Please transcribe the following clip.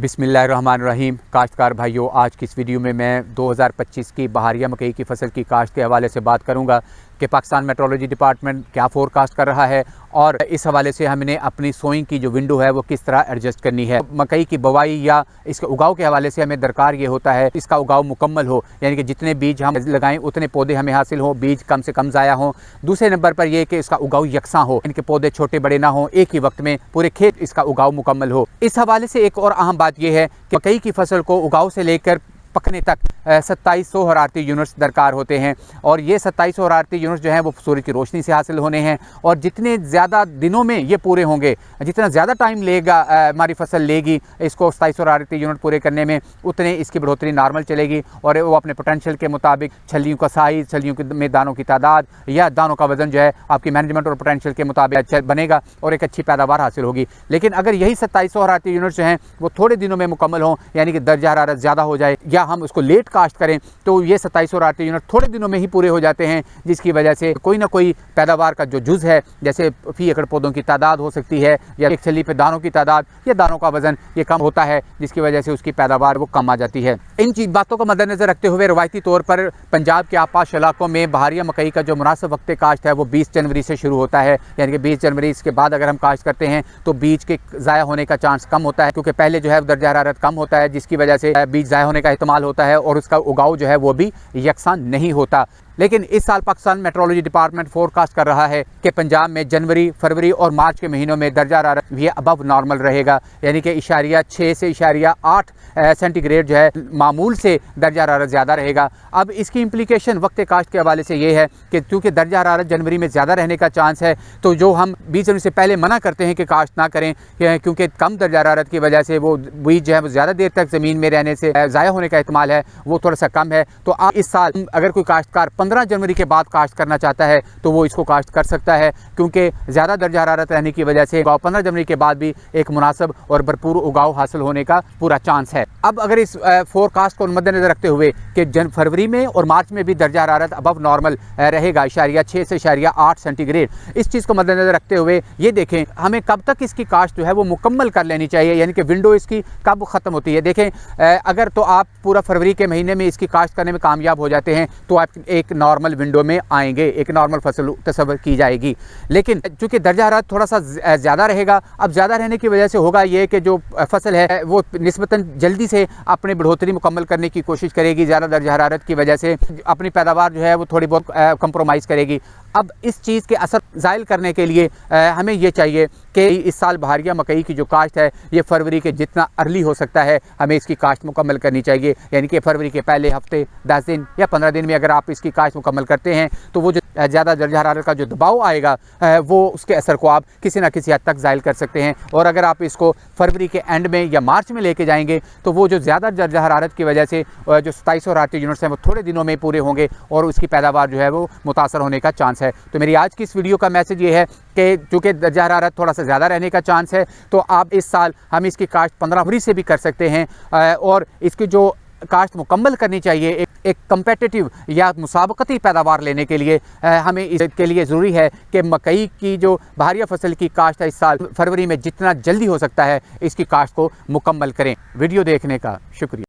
बिस्मिल्लाहिर्रहमानिर्रहीम। काश्तकार भाइयों, आज की इस वीडियो में मैं 2025 की बहारिया मकई की फसल की काश्त के हवाले से बात करूंगा कि पाकिस्तान मेट्रोलॉजी डिपार्टमेंट क्या फोरकास्ट कर रहा है और इस हवाले से हमने अपनी सोइंग की जो विंडो है वो किस तरह एडजस्ट करनी है। मकई की बुवाई या इसके उगाव के हवाले से हमें दरकार ये होता है इसका उगाव मुकम्मल हो, यानी कि जितने बीज हम लगाएं उतने पौधे हमें हासिल हो, बीज कम से कम ज़ाया हो। दूसरे नंबर पर यह कि इसका उगाव यकसा हो, इनके पौधे छोटे बड़े ना हो, एक ही वक्त में पूरे खेत इसका उगाव मुकम्मल हो। इस हवाले से एक और अहम बात यह है कि मकई की फसल को उगाव से लेकर पकने तक 2700 हरारती यूनिट्स दरकार होते हैं और ये 2700 हरारती यूनिट्स जो हैं वो सूरज की रोशनी से हासिल होने हैं और जितने ज़्यादा दिनों में ये पूरे होंगे, जितना ज़्यादा टाइम लेगा हमारी फसल लेगी इसको 2700 हरारती यूनिट पूरे करने में, उतने इसकी बढ़ोतरी नॉर्मल चलेगी और वो अपने पोटेंशियल के मुताबिक छलियों का साइज़, छलियों में दानों की तादाद या दानों का वज़न जो है आपकी मैनेजमेंट और पोटेंशियल के मुताबिक बनेगा और एक अच्छी पैदावार हासिल होगी। लेकिन अगर यही 2700 हरारती यूनिट्स जो हैं वो थोड़े दिनों में मुकम्मल हों, यानी कि दर्जा हरारत ज़्यादा हो जाए या हम उसको लेट काश्त करें, तो ये 2700 हरारती यूनिट थोड़े दिनों में ही पूरे हो जाते हैं, जिसकी वजह से कोई ना कोई पैदावार का जो जुज़ है, जैसे फी एकड़ पौधों की तादाद हो सकती है या एक छली पे दानों की तादाद या दानों का वजन ये कम होता है, जिसकी वजह से उसकी पैदावार वो कम आ जाती है। इन चीज़ बातों को मद्देनजर रखते हुए रवायती तौर पर पंजाब के आपाश इलाकों में बहारिया मकई का जो मुनासिब वक्त काश्त है वो 20 जनवरी से शुरू होता है, यानी कि 20 जनवरी इसके बाद अगर हम काश्त करते हैं तो बीज के ज़ाया होने का चांस कम होता है, क्योंकि पहले जो है दर्जा हरारत कम होता है, जिसकी वजह से बीज ज़ाया होने का एहतमाल होता है और उसका उगाव जो है वो भी यकसान नहीं होता। लेकिन इस साल पाकिस्तान मेट्रोलॉजी डिपार्टमेंट फोरकास्ट कर रहा है कि पंजाब में जनवरी, फरवरी और मार्च के महीनों में दर्जा हरारत ये अबव नॉर्मल रहेगा, यानी कि 6 से 8 सेंटीग्रेड जो है मामूल से दर्जा हरारत ज़्यादा रहेगा। अब इसकी इम्प्लीकेशन वक्त काश्त के हवाले से ये है कि क्योंकि दर्जा हरारत जनवरी में ज़्यादा रहने का चांस है, तो जो हम 20 जनवरी से पहले मना करते हैं कि काश्त ना करें, क्योंकि कम दर्जा हरारत की वजह से वो बीज जो है वो ज़्यादा देर तक ज़मीन में रहने से ज़ाया होने का एहतमाल है वो थोड़ा सा कम है। तो आप इस साल अगर कोई काश्तकार 15 जनवरी के बाद काश्त करना चाहता है तो वो इसको काश्त कर सकता है, क्योंकि ज़्यादा दर्जा हरारत रहने की वजह से 15 जनवरी के बाद भी एक मुनासिब और भरपूर उगाव हासिल होने का पूरा चांस है। अब अगर इस फोरकास्ट को मद्देनजर रखते हुए कि फरवरी में और मार्च में भी दर्जा हरारत अबव नॉर्मल रहेगा 6 से 8 सेंटीग्रेड, इस चीज़ को मद्देनजर रखते हुए ये देखें हमें कब तक इसकी काश्त जो है वो मुकम्मल कर लेनी चाहिए, यानी कि विंडो इसकी कब ख़त्म होती है। देखें अगर तो आप पूरा फरवरी के महीने में इसकी काश्त करने में कामयाब हो जाते हैं तो आप एक नॉर्मल विंडो में आएंगे, एक नॉर्मल फसल तस्वर की जाएगी। लेकिन चूँकि दर्जा हरारत थोड़ा सा ज़्यादा रहेगा, अब ज़्यादा रहने की वजह से होगा ये कि जो फसल है वो निस्बतन जल्दी से अपनी बढ़ोतरी मुकम्मल करने की कोशिश करेगी, ज़्यादा दर्जा हरारत की वजह से अपनी पैदावार जो है वो थोड़ी बहुत कंप्रोमाइज़ करेगी। अब इस चीज़ के असर ज़ायल करने के लिए हमें ये चाहिए कि इस साल बहारिया मकई की जो काश्त है ये फरवरी के जितना अर्ली हो सकता है हमें इसकी काश्त मुकम्मल करनी चाहिए, यानी कि फरवरी के पहले हफ्ते 10 दिन या 15 दिन में अगर आप इसकी काश्त मुकम्मल करते हैं तो वो जो ज़्यादा दर्जा हरारत का जो दबाव आएगा वो उसके असर को आप किसी न किसी हद तक ज़ायल कर सकते हैं। और अगर आप इसको फरवरी के एंड में या मार्च में लेके जाएंगे तो वो जो ज़्यादा दर्जा हरारत की वजह से जो 2700 हरारती यूनिट्स हैं वो थोड़े दिनों में पूरे होंगे और उसकी पैदावार जो है वो मुतासर होने का चांस है। तो मेरी आज की इस वीडियो का मैसेज ये है कि चूँकि दर्जा हरारत थोड़ा सा ज़्यादा रहने का चांस है तो आप इस साल हम इसकी काश्त 15 फरवरी से भी कर सकते हैं और इसकी जो काश्त मुकम्मल करनी चाहिए एक कम्पेटिटिव या मुसाबकती पैदावार लेने के लिए हमें इसके लिए ज़रूरी है कि मकई की जो बहारिया फसल की काश्त है इस साल फरवरी में जितना जल्दी हो सकता है इसकी काश्त को मुकम्मल करें। वीडियो देखने का शुक्रिया।